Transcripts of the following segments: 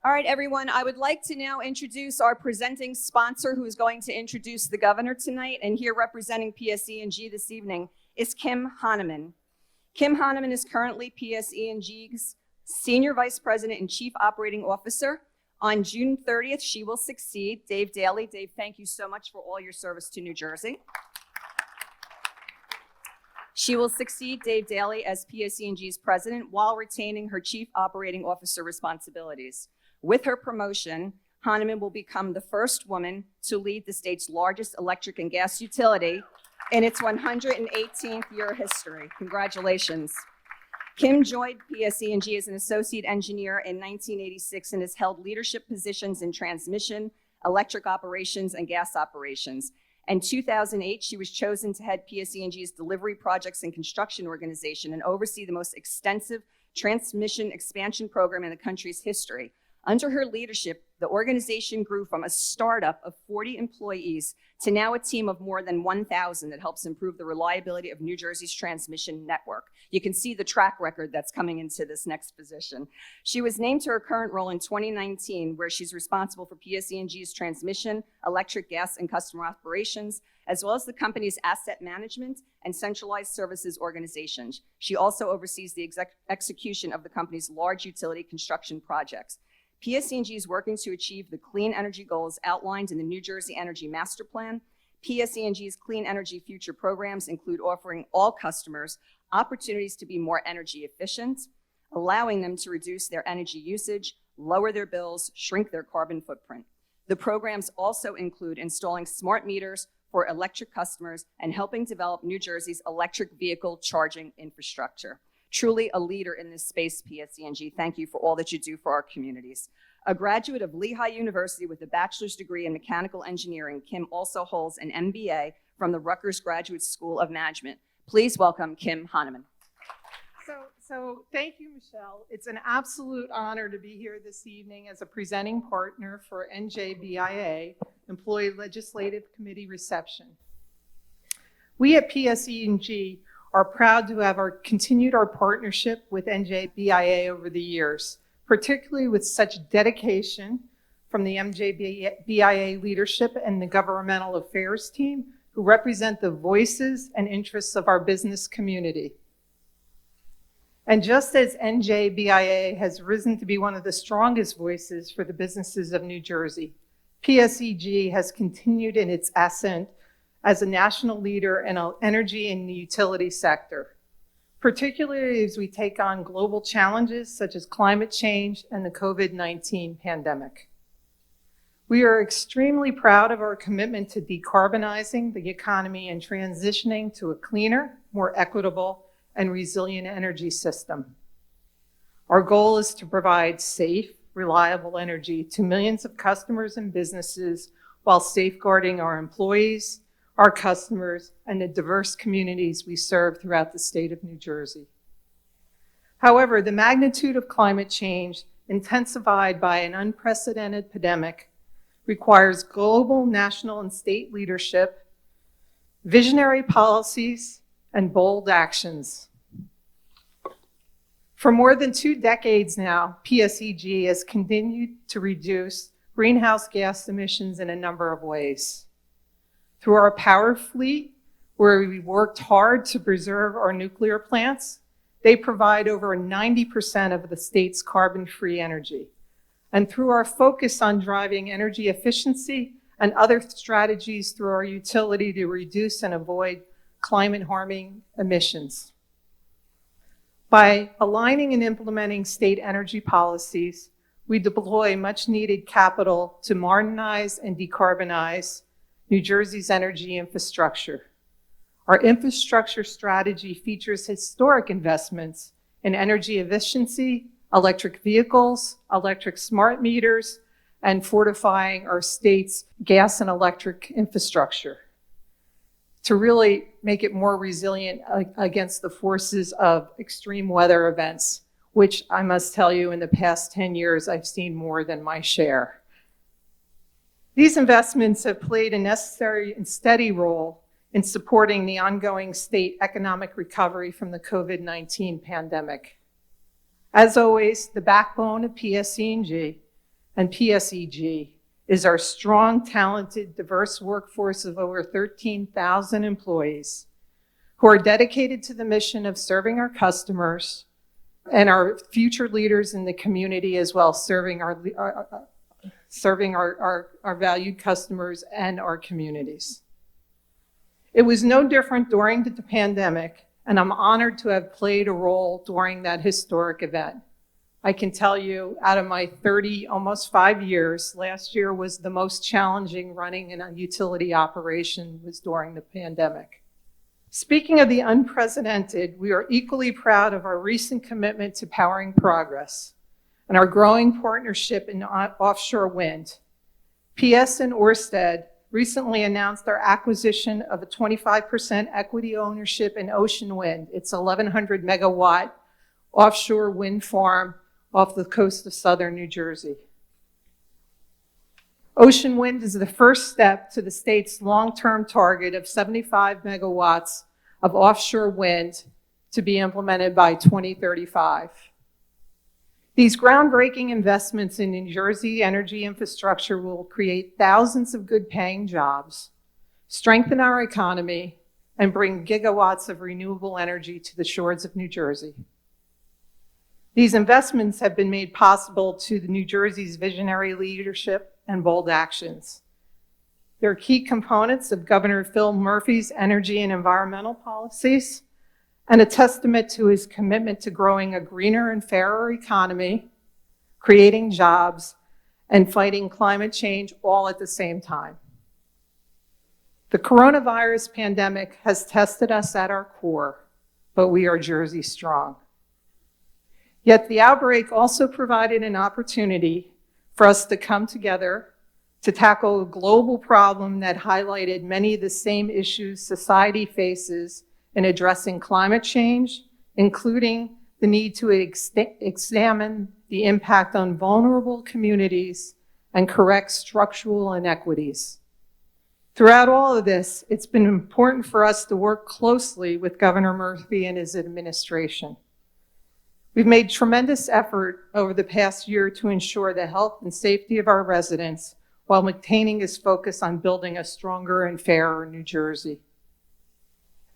All right, everyone, I would like to now introduce our presenting sponsor who is going to introduce the governor tonight, and here representing PSE&G this evening is Kim Hanemann. Kim Hanemann is currently PSE&G's Senior Vice President and Chief Operating Officer. On June 30th, she will succeed Dave Daly. Dave, thank you so much for all your service to New Jersey. She will succeed Dave Daly as PSE&G's president while retaining her Chief Operating Officer responsibilities. With her promotion, Hahnemann will become the first woman to lead the state's largest electric and gas utility in its 118th year history. Congratulations. Kim joined PSE&G as an associate engineer in 1986 and has held leadership positions in transmission, electric operations, and gas operations. In 2008, she was chosen to head PSE&G's delivery projects and construction organization and oversee the most extensive transmission expansion program in the country's history. Under her leadership, the organization grew from a startup of 40 employees to now a team of more than 1,000 that helps improve the reliability of New Jersey's transmission network. You can see the track record that's coming into this next position. She was named to her current role in 2019, where she's responsible for PSE&G's transmission, electric, gas, and customer operations, as well as the company's asset management and centralized services organizations. She also oversees the execution of the company's large utility construction projects. PSE&G is working to achieve the clean energy goals outlined in the New Jersey Energy Master Plan. PSE&G's Clean Energy Future programs include offering all customers opportunities to be more energy efficient, allowing them to reduce their energy usage, lower their bills, shrink their carbon footprint. The programs also include installing smart meters for electric customers and helping develop New Jersey's electric vehicle charging infrastructure. Truly a leader in this space, PSE&G. Thank you for all that you do for our communities. A graduate of Lehigh University with a bachelor's degree in mechanical engineering, Kim also holds an MBA from the Rutgers Graduate School of Management. Please welcome Kim Hanemann. So thank you, Michelle. It's an absolute honor to be here this evening as a presenting partner for NJBIA, Employee Legislative Committee Reception. We at PSE&G are proud to have continued our partnership with NJBIA over the years, particularly with such dedication from the NJBIA leadership and the governmental affairs team, who represent the voices and interests of our business community. And just as NJBIA has risen to be one of the strongest voices for the businesses of New Jersey, PSE&G has continued in its ascent as a national leader in energy and the utility sector, particularly as we take on global challenges such as climate change and the COVID-19 pandemic. We are extremely proud of our commitment to decarbonizing the economy and transitioning to a cleaner, more equitable, and resilient energy system. Our goal is to provide safe, reliable energy to millions of customers and businesses while safeguarding our employees, our customers, and the diverse communities we serve throughout the state of New Jersey. However, the magnitude of climate change, intensified by an unprecedented pandemic, requires global, national, and state leadership, visionary policies, and bold actions. For more than 2 decades now, PSE&G has continued to reduce greenhouse gas emissions in a number of ways. Through our power fleet, where we worked hard to preserve our nuclear plants, they provide over 90% of the state's carbon-free energy. And through our focus on driving energy efficiency and other strategies through our utility to reduce and avoid climate-harming emissions. By aligning and implementing state energy policies, we deploy much-needed capital to modernize and decarbonize New Jersey's energy infrastructure. Our infrastructure strategy features historic investments in energy efficiency, electric vehicles, electric smart meters, and fortifying our state's gas and electric infrastructure to really make it more resilient against the forces of extreme weather events, which I must tell you, in the past 10 years, I've seen more than my share. These investments have played a necessary and steady role in supporting the ongoing state economic recovery from the COVID-19 pandemic. As always, the backbone of PSE&G and PSE&G is our strong, talented, diverse workforce of over 13,000 employees who are dedicated to the mission of serving our customers and our future leaders in the community as well, serving our valued customers and our communities. It was no different during the pandemic, and I'm honored to have played a role during that historic event. I can tell you, out of my 30, almost 5 years, last year was the most challenging running in a utility operation was during the pandemic. Speaking of the unprecedented, we are equally proud of our recent commitment to powering progress and our growing partnership in offshore wind. PS and Ørsted recently announced our acquisition of a 25% equity ownership in Ocean Wind. It's 1,100 megawatt offshore wind farm off the coast of southern New Jersey. Ocean Wind is the first step to the state's long-term target of 75 megawatts of offshore wind to be implemented by 2035. These groundbreaking investments in New Jersey energy infrastructure will create thousands of good-paying jobs, strengthen our economy, and bring gigawatts of renewable energy to the shores of New Jersey. These investments have been made possible to the New Jersey's visionary leadership and bold actions. They're key components of Governor Phil Murphy's energy and environmental policies, and a testament to his commitment to growing a greener and fairer economy, creating jobs, and fighting climate change all at the same time. The coronavirus pandemic has tested us at our core, but we are Jersey strong. Yet the outbreak also provided an opportunity for us to come together to tackle a global problem that highlighted many of the same issues society faces in addressing climate change, including the need to examine the impact on vulnerable communities and correct structural inequities. Throughout all of this, it's been important for us to work closely with Governor Murphy and his administration. We've made tremendous effort over the past year to ensure the health and safety of our residents while maintaining his focus on building a stronger and fairer New Jersey.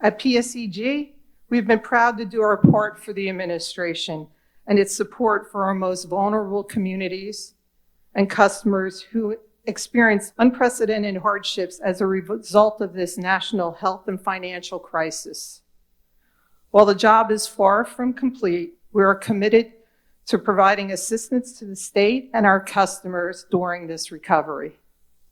At PSE&G, we've been proud to do our part for the administration and its support for our most vulnerable communities and customers who experience unprecedented hardships as a result of this national health and financial crisis. While the job is far from complete, we are committed to providing assistance to the state and our customers during this recovery.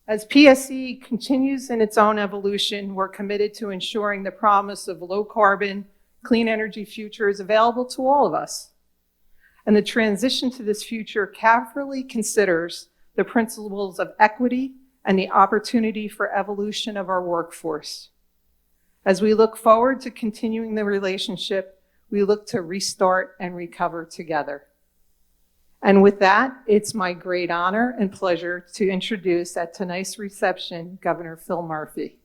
As PSE continues in its own evolution, we're committed to ensuring the promise of low carbon, clean energy future is available to all of us. And the transition to this future carefully considers the principles of equity and the opportunity for evolution of our workforce. As we look forward to continuing the relationship, we look to restart and recover together. And with that, it's my great honor and pleasure to introduce at tonight's reception, Governor Phil Murphy.